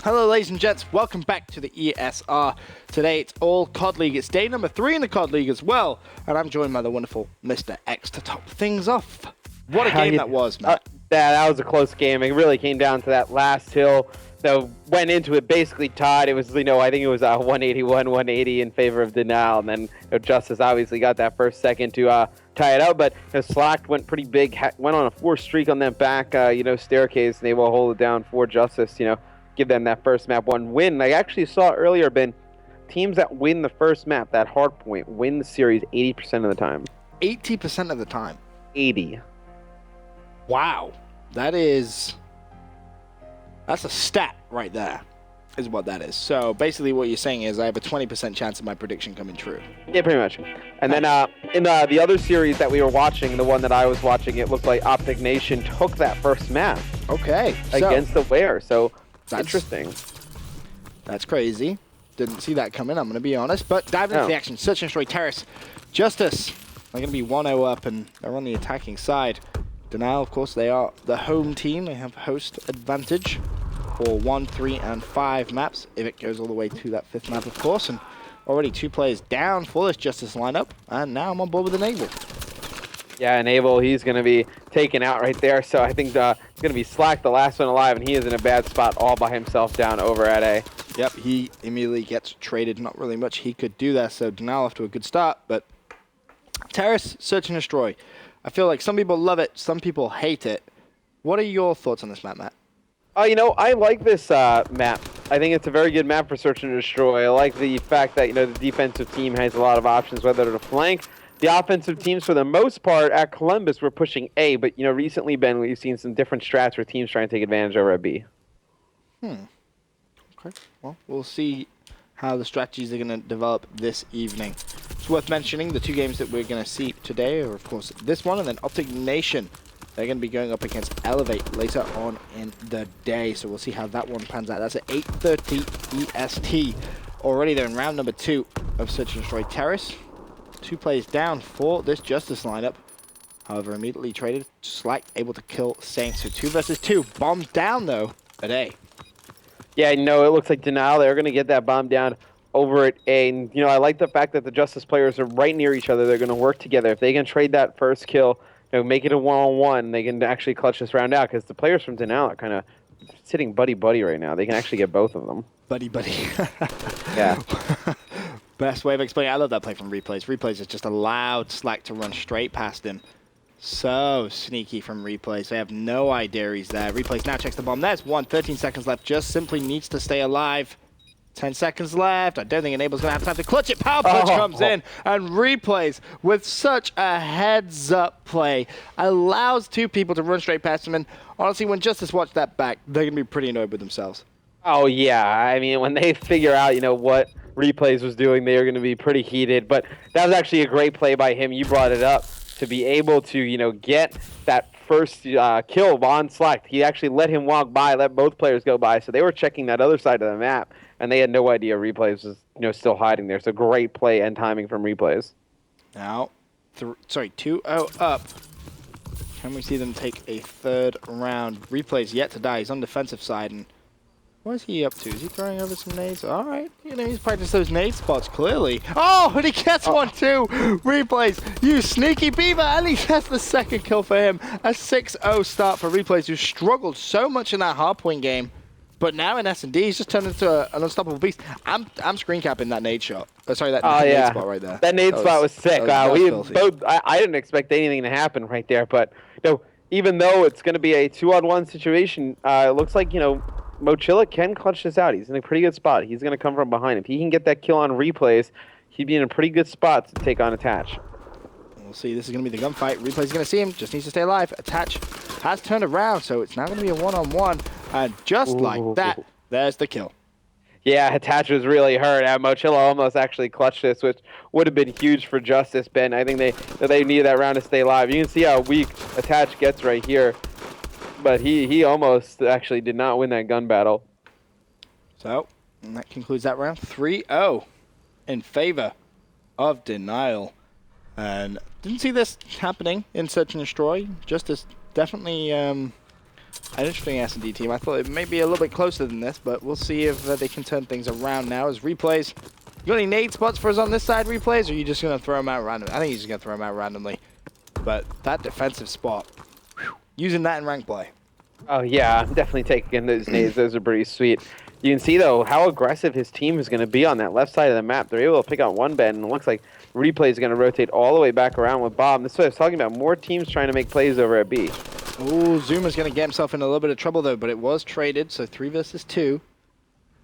Hello ladies and gents, welcome back to the ESR. Today it's all COD League. It's day number 3 in the COD League as well. And I'm joined by the wonderful Mr. X to top things off. What a game that was, man. That was a close game. It really came down to that last hill. So went into it basically tied. It was, I think it was 181-180 in favor of Denial. And then JusTus obviously got that first second to tie it out. But Slack went pretty big, went on a 4 streak on that back, staircase, and they will hold it down for JusTus, give them that first map 1 win. I actually saw earlier, Ben, teams that win the first map, that hard point, win the series 80% of the time. 80% of the time? 80. Wow. That's a stat right there, is what that is. So basically what you're saying is I have a 20% chance of my prediction coming true. Yeah, pretty much. And then in the other series that we were watching, the one that I was watching, it looked like Optic Nation took that first map. Okay. Against the Ware, so that's interesting. That's crazy. Didn't see that coming, I'm going to be honest. But diving into the action, Search and Destroy Terrace. JusTus, they're going to be 1-0 up, and they're on the attacking side. Denial, of course, they are the home team. They have host advantage for 1, 3, and 5 maps, if it goes all the way to that 5th map, of course. And already 2 players down for this JusTus lineup, and now I'm on board with Enable. Yeah, Enable, he's going to be taken out right there, so I think it's going to be Slack, the last one alive, and he is in a bad spot all by himself down over at A. Yep, he immediately gets traded. Not really much he could do there, so Denial off to a good start, but Terrace, Search and Destroy. I feel like some people love it, some people hate it. What are your thoughts on this map, Matt? I like this map. I think it's a very good map for Search and Destroy. I like the fact that, the defensive team has a lot of options, whether to flank. The offensive teams, for the most part, at Columbus, were pushing A, but, recently, Ben, we've seen some different strats where teams trying to take advantage over at B. Okay, well, we'll see how the strategies are going to develop this evening. It's worth mentioning the 2 games that we're going to see today are, of course, this one and then Optic Nation. They're going to be going up against Elevate later on in the day, so we'll see how that one pans out. That's at 8:30 EST. Already they're in round number 2 of Search and Destroy Terrace. 2 players down for this JusTus lineup. However, immediately traded. Slack able to kill Saints. So 2 versus 2. Bombs down, though, at A. Yeah, it looks like Denial, they're going to get that bomb down over at A. And, I like the fact that the JusTus players are right near each other. They're going to work together. If they can trade that first kill, make it a 1-on-1, they can actually clutch this round out, because the players from Denial are kind of sitting buddy-buddy right now. They can actually get both of them. Buddy-buddy. Yeah. Best way of explaining it. I love that play from Replays. Replays has just allowed Slack to run straight past him. So sneaky from Replays. They have no idea he's there. Replays now checks the bomb. There's 1. 13 seconds left. Just simply needs to stay alive. 10 seconds left. I don't think Enable's going to have time to clutch it. Power Punch comes in, and Replays, with such a heads-up play, allows 2 people to run straight past him. And honestly, when JusTus watch that back, they're going to be pretty annoyed with themselves. Oh, yeah. I mean, when they figure out, what Replays was doing, they are going to be pretty heated. But that was actually a great play by him. You brought it up. To be able to, get that first kill on Slack. He actually let him walk by, let both players go by. So they were checking that other side of the map, and they had no idea Replays was, still hiding there. So great play and timing from Replays. Now, 2-0 up. Can we see them take a 3rd round? Replays yet to die. He's on defensive side, and what is he up to? Is he throwing over some nades? All right. He's practiced those nade spots, clearly. Oh, and he gets one too! Replays, you sneaky beaver! And he gets the 2nd kill for him. A 6-0 start for Replays, who struggled so much in that hardpoint game. But now in S&D, he's just turned into an unstoppable beast. I'm screen capping that nade shot. That nade spot right there. That nade spot was sick. I didn't expect anything to happen right there. But, even though it's going to be a 2-on-1 situation, it looks like, Mochilla can clutch this out. He's in a pretty good spot. He's going to come from behind. If he can get that kill on Replays, he'd be in a pretty good spot to take on Attach. We'll see. This is going to be the gunfight. Replay's going to see him. Just needs to stay alive. Attach has turned around, so it's now going to be a 1-on-1. And just like that, there's the kill. Yeah, Attach was really hurt. Mochilla almost actually clutched this, which would have been huge for JusTus, Ben. I think they needed that round to stay alive. You can see how weak Attach gets right here. But he almost actually did not win that gun battle. So, and that concludes that round. 3-0 in favor of Denial. And didn't see this happening in Search and Destroy. JusTus definitely An interesting S&D team. I thought it may be a little bit closer than this, but we'll see if they can turn things around now as replays. You got any nade spots for us on this side, replays, or are you just going to throw them out randomly? I think he's just going to throw them out randomly. But that defensive spot, using that in rank play. Oh, yeah, I'm definitely taking those nades. Those are pretty sweet. You can see, though, how aggressive his team is going to be on that left side of the map. They're able to pick out one bed, and it looks like replay is going to rotate all the way back around with Bob. This is what I was talking about, more teams trying to make plays over at B. Oh, Zuma's going to get himself in a little bit of trouble, though, but it was traded, so 3 versus 2.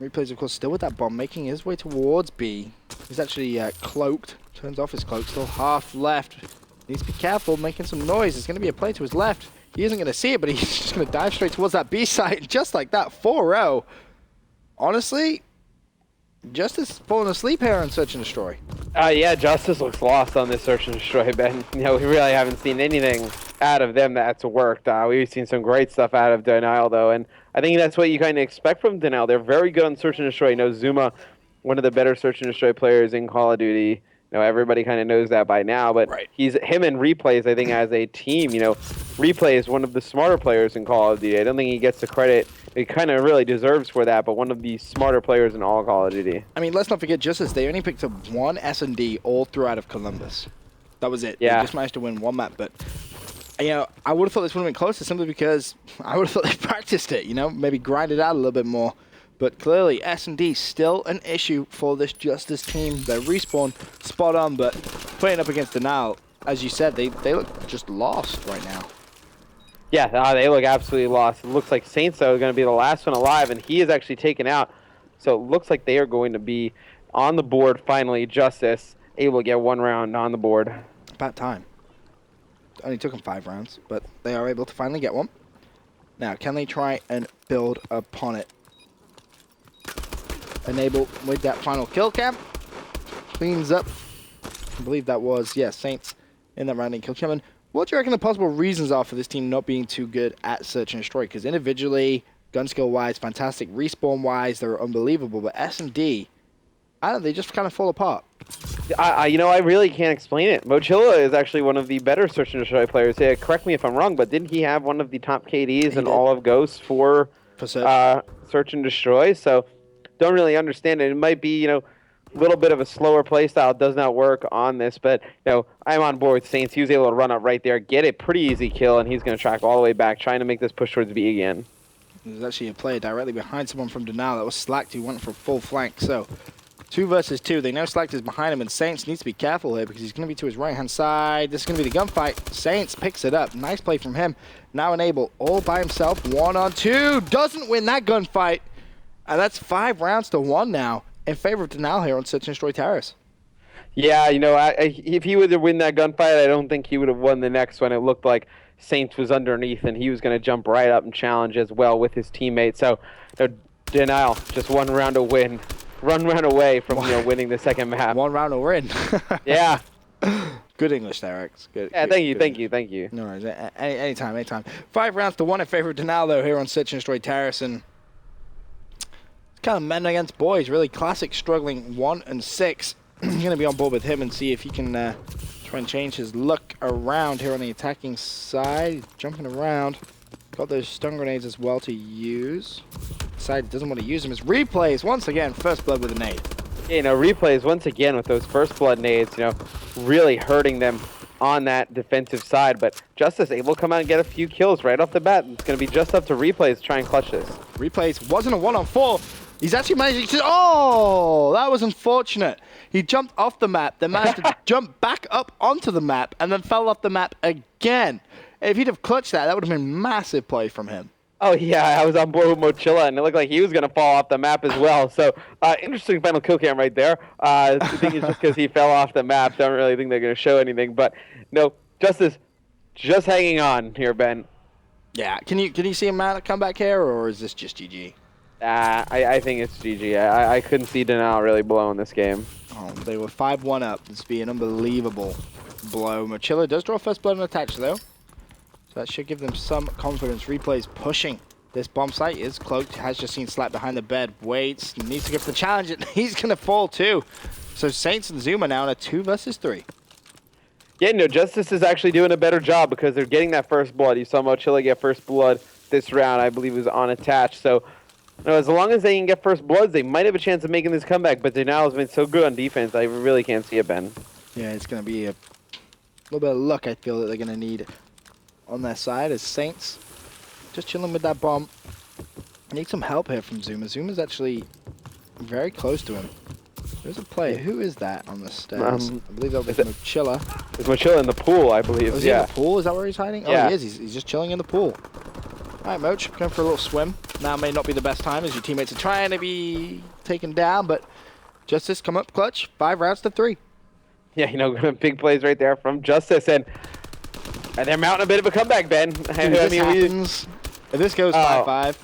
Replay's, of course, still with that bomb, making his way towards B. He's actually cloaked. Turns off his cloak, still half left. Needs to be careful, making some noise. There's going to be a play to his left. He isn't going to see it, but he's just going to dive straight towards that B site, just like that, 4-0. Honestly, JusTus falling asleep here on Search and Destroy. Yeah, JusTus looks lost on this Search and Destroy, Ben. You know, we really haven't seen anything out of them that's worked. We've seen some great stuff out of Denial, though, and I think that's what you kind of expect from Denial. They're very good on Search and Destroy. You know, Zuma, one of the better Search and Destroy players in Call of Duty. You know, everybody kind of knows that by now, but right. Him and Replays, I think, as a team, you know, Replay is one of the smarter players in Call of Duty. I don't think he gets the credit he kind of really deserves for that, but one of the smarter players in all Call of Duty. I mean, let's not forget JusTus. They only picked up 1 S&D all throughout of Columbus. That was it. Yeah. They just managed to win 1 map, but you know, I would have thought this would have been closer simply because I would have thought they practiced it, you know, maybe grind it out a little bit more. But clearly, S&D still an issue for this JusTus team. Their respawn spot on, but playing up against Denial, as you said, they look just lost right now. Yeah, they look absolutely lost. It looks like Saints, though, is going to be the last one alive, and he is actually taken out. So it looks like they are going to be on the board finally. JusTus able to get 1 round on the board. About time. Only took them 5 rounds, but they are able to finally get one. Now, can they try and build upon it? Enable with that final kill cam. Cleans up. I believe that was, yeah, Saints in that rounding kill cam. And what do you reckon the possible reasons are for this team not being too good at Search and Destroy? Because individually, gun skill-wise, fantastic. Respawn-wise, they're unbelievable. But S&D, I don't know, they just kind of fall apart. You know, I really can't explain it. Mochilla is actually one of the better Search and Destroy players. Yeah, correct me if I'm wrong, but didn't he have one of the top KDs in all of Ghosts for Search and Destroy? So, don't really understand it. It might be, you know, a little bit of a slower play style. Does not work on this, but, you know, I'm on board with Saints. He was able to run up right there, get a pretty easy kill, and he's going to track all the way back, trying to make this push towards B again. There's actually a player directly behind someone from Denial. That was Slacked, who went for full flank. So, 2 versus 2. They know Slacked is behind him, and Saints needs to be careful here because he's going to be to his right-hand side. This is going to be the gunfight. Saints picks it up. Nice play from him. Now Enable all by himself. 1-on-2. Doesn't win that gunfight. And that's 5 rounds to 1 now in favor of Denial here on Search and Destroy Terrace. Yeah, you know, if he would have win that gunfight, I don't think he would have won the next one. It looked like Saints was underneath, and he was going to jump right up and challenge as well with his teammate. So, Denial, just 1 round to win. 1 round away from, you know, winning the second map. 1 round to win. Yeah. Good English there, Alex. Good. Yeah, good, thank you. No worries. Anytime. 5 rounds to 1 in favor of Denial, though, here on Search and Destroy Terrace. And it's kind of men against boys, really. Classic struggling 1 and 6. Going to be on board with him and see if he can try and change his luck around here on the attacking side. Jumping around. Got those stun grenades as well to use. Decided doesn't want to use them. His replays once again, first blood with a nade. Yeah, you know, Replays once again with those first blood nades, you know, really hurting them on that defensive side. But JusTus able to come out and get a few kills right off the bat. It's going to be just up to Replays to try and clutch this. Replays wasn't a 1-on-4. He's actually managed to... Oh, that was unfortunate. He jumped off the map, then managed to jump back up onto the map, and then fell off the map again. If he'd have clutched that, that would have been massive play from him. Oh, yeah, I was on board with Mochilla, and it looked like he was going to fall off the map as well. So, interesting final kill cam right there. I think it's just because he fell off the map. Don't really think they're going to show anything. But, no, JusTus just hanging on here, Ben. Yeah, can you see him come back here, or is this just GG? I think it's GG. I couldn't see Denial really blowing this game. Oh, they were 5-1 up. This would be an unbelievable blow. Mochilla does draw first blood and attach, though. So that should give them some confidence. Replays pushing. This bomb site is cloaked. Has just seen Slap behind the bed. Waits. Needs to go for the challenge. He's going to fall, too. So Saints and Zuma now in a 2 versus 3. Yeah, no, JusTus is actually doing a better job because they're getting that first blood. You saw Mochilla get first blood this round, I believe, was unattached. So, as long as they can get first bloods, they might have a chance of making this comeback. But Denal has been so good on defense, I really can't see it, Ben. Yeah, it's going to be a little bit of luck, I feel, that they're going to need on their side as Saints just chilling with that bomb. Need some help here from Zuma. Zuma's actually very close to him. There's a player. Who is that on the stairs? I believe that was Mochilla. It's Mochilla in the pool, I believe. Is he in the pool? Is that where he's hiding? Yeah. Oh, he is. He's just chilling in the pool. All right, Moch, going for a little swim. Now may not be the best time as your teammates are trying to be taken down, but JusTus come up clutch. 5 rounds to 3. Yeah, big plays right there from JusTus, and they're mounting a bit of a comeback, Ben. Dude, if this goes 5-5.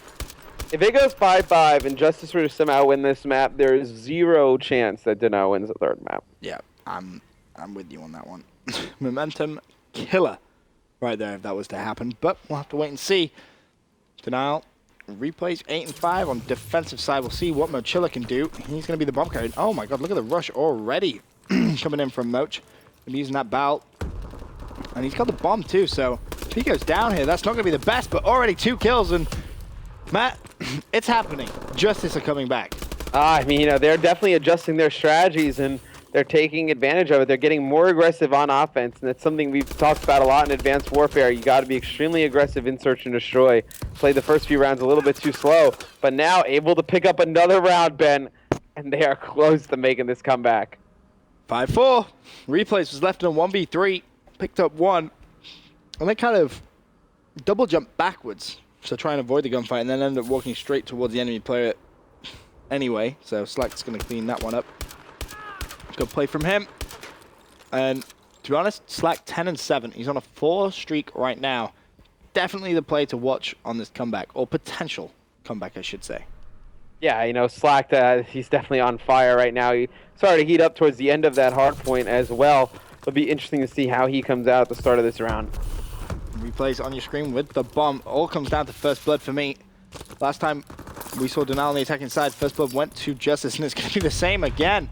If it goes 5-5 and JusTus were to somehow win this map, there is 0 chance that Denal wins the 3rd map. Yeah, I'm with you on that one. Momentum killer right there if that was to happen, but we'll have to wait and see. Denal replays 8 and 5 on defensive side. We'll see what Mochilla can do. He's going to be the bomb carrier. Oh my god, look at the rush already coming in from Moch. He's using that bout. And he's got the bomb too, so if he goes down here, that's not going to be the best, but already 2 kills. And Matt, it's happening. JusTus are coming back. I mean, they're definitely adjusting their strategies, and they're taking advantage of it. They're getting more aggressive on offense, and it's something we've talked about a lot in Advanced Warfare. You got to be extremely aggressive in Search and Destroy. Played the first few rounds a little bit too slow, but now able to pick up another round, Ben, and they are close to making this comeback. 5-4. Replays was left in a 1v3. Picked up 1. And they kind of double jump backwards to try and avoid the gunfight, and then end up walking straight towards the enemy player anyway. So Slack's going to clean that one up. Good play from him. And to be honest, Slack 10 and 7. He's on a 4 streak right now. Definitely the play to watch on this comeback, or potential comeback, I should say. Yeah, Slack, he's definitely on fire right now. He started to heat up towards the end of that hard point as well. It'll be interesting to see how he comes out at the start of this round. Replays on your screen with the bomb. All comes down to first blood for me. Last time we saw Denal on the attacking side, first blood went to JusTus, and it's going to be the same again.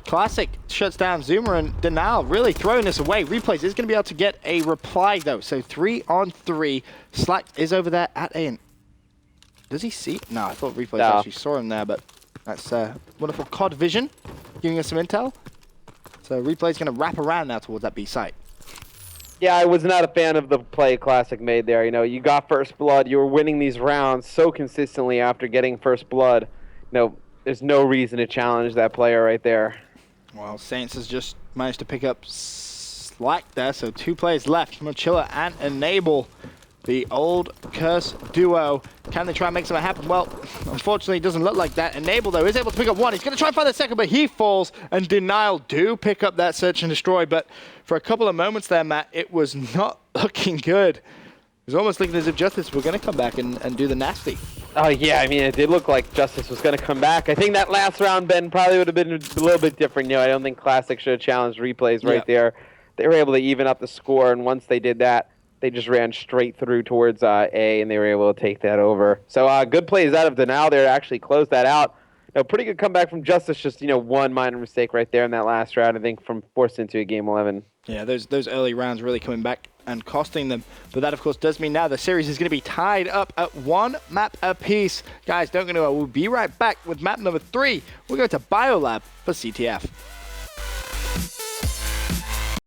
Classic shuts down Zuma, and Denal really throwing this away. Replays is going to be able to get a reply, though. So 3 on 3. Slack is over there at A. Does he see? No, I thought Replays actually saw him there, but that's wonderful COD vision, giving us some intel. So Replay's going to wrap around now towards that B site. Yeah, I was not a fan of the play Classic made there. You got first blood. You were winning these rounds so consistently after getting first blood. There's no reason to challenge that player right there. Well, Saints has just managed to pick up Slack there, so 2 players left. Mochilla and Enable, the old curse duo. Can they try and make something happen? Well, unfortunately, it doesn't look like that. Enable, though, is able to pick up 1. He's going to try and find the second, but he falls, and Denial do pick up that search and destroy. But for a couple of moments there, Matt, it was not looking good. It was almost looking as if JusTus were going to come back and do the nasty. Oh, yeah, I mean, it did look like JusTus was going to come back. I think that last round, Ben, probably would have been a little bit different. I don't think Classic should have challenged Replays right there. They were able to even up the score, and once they did that, they just ran straight through towards A, and they were able to take that over. So good plays out of Denal there to actually close that out. Pretty good comeback from JusTus, just, 1 minor mistake right there in that last round, I think, from forced into a game 11. Yeah, those early rounds really coming back and costing them. But that, of course, does mean now the series is going to be tied up at 1 map apiece. Guys, don't go anywhere. We'll be right back with map number 3. We'll go to Biolab for CTF.